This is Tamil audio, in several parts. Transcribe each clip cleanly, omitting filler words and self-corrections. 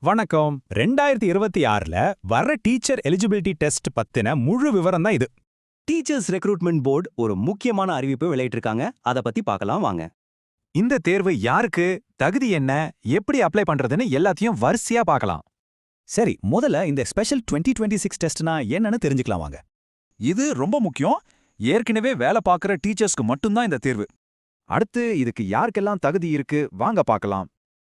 வணக்கம். 2026ல வர்ற டீச்சர் எலிஜிபிலிட்டி டெஸ்ட் பத்தின முழு விவரம் தான் இது. டீச்சர்ஸ் ரெக்ரூட்மெண்ட் போர்டு ஒரு முக்கியமான அறிவிப்பு வெளியிட்டிருக்காங்க. அதை பத்தி பார்க்கலாம் வாங்க. இந்த தேர்வு யாருக்கு, தகுதி என்ன, எப்படி அப்ளை பண்றதுன்னு எல்லாத்தையும் வரிசையா பார்க்கலாம். சரி, முதல்ல இந்த ஸ்பெஷல் 2026 டெஸ்ட்னா என்னன்னு தெரிஞ்சுக்கலாம் வாங்க. இது ரொம்ப முக்கியம். ஏற்கனவே வேலை பார்க்குற டீச்சர்ஸ்க்கு மட்டும்தான் இந்த தேர்வு. அடுத்து இதுக்கு யாருக்கெல்லாம் தகுதி இருக்கு வாங்க பார்க்கலாம்.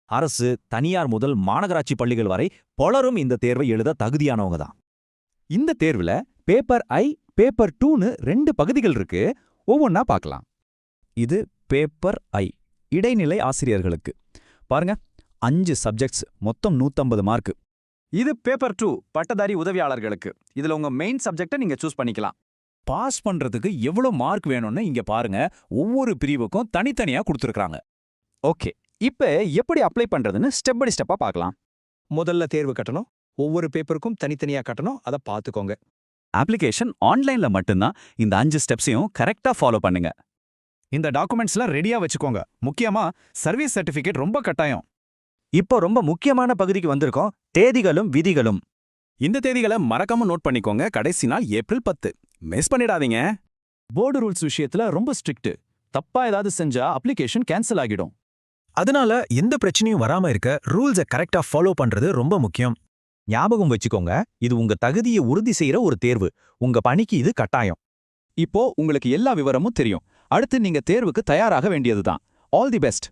அரசு, தனியார் முதல் மாநகராட்சி பள்ளிகள் வரை பலரும் இந்த தேர்வை எழுத தகுதியானவங்க தான். இந்த தேர்வுல பேப்பர் ஐ, பேப்பர் 2ன்னு 2 பகுதிகள் இருக்கு. ஒவ்வொன்னா பார்க்கலாம். இது பேப்பர் ஐ, இடைநிலை ஆசிரியர்களுக்கு. பாருங்க, 5 சப்ஜெக்ட்ஸ், மொத்தம் 150 மார்க். இது பேப்பர் 2 பட்டதாரி உதவியாளர்களுக்கு. இதுல உங்க மெயின் சப்ஜெக்டை நீங்க சூஸ் பண்ணிக்கலாம். பாஸ் பண்றதுக்கு எவ்வளவு மார்க் வேணும்னு இங்க பாருங்க. ஒவ்வொரு பிரிவுக்கும் தனித்தனியா கொடுத்துருக்காங்க. ஓகே, இப்ப எப்படி அப்ளை பண்றதுன்னு ஸ்டெப் பை ஸ்டெப்பா பார்க்கலாம். முதல்ல தேர்வு கட்டணும். ஒவ்வொரு பேப்பருக்கும் தனித்தனியா கட்டணும். அதை பார்த்துக்கோங்க. அப்ளிகேஷன் ஆன்லைன்ல மட்டும்தான். இந்த 5 ஸ்டெப்ஸையும் கரெக்டா ஃபாலோ பண்ணுங்க. இந்த டாக்குமெண்ட்ஸ்லாம் ரெடியா வச்சுக்கோங்க. முக்கியமா சர்வீஸ் சர்டிபிகேட் ரொம்ப கட்டாயம். இப்போ ரொம்ப முக்கியமான பகுதிக்கு வந்திருக்கோம். தேதிகளும் விதிகளும். இந்த தேதிகளை மறக்காம நோட் பண்ணிக்கோங்க. கடைசி நாள் ஏப்ரல் 10. மிஸ் பண்ணிடாதீங்க. போர்டு ரூல்ஸ் விஷயத்துல ரொம்ப ஸ்ட்ரிக்ட். தப்பா ஏதாவது செஞ்சா அப்ளிகேஷன் கேன்சல் ஆகிடும். அதனால எந்த பிரச்சனையும் வராம இருக்க ரூல்ஸை கரெக்டா ஃபாலோ பண்றது ரொம்ப முக்கியம். ஞாபகம் வச்சுக்கோங்க, இது உங்க தகுதியை உறுதி செய்யற ஒரு தேர்வு. உங்க பணிக்கு இது கட்டாயம். இப்போ உங்களுக்கு எல்லா விவரமும் தெரியும். அடுத்து நீங்க தேர்வுக்கு தயாராக வேண்டியதுதான். All the best.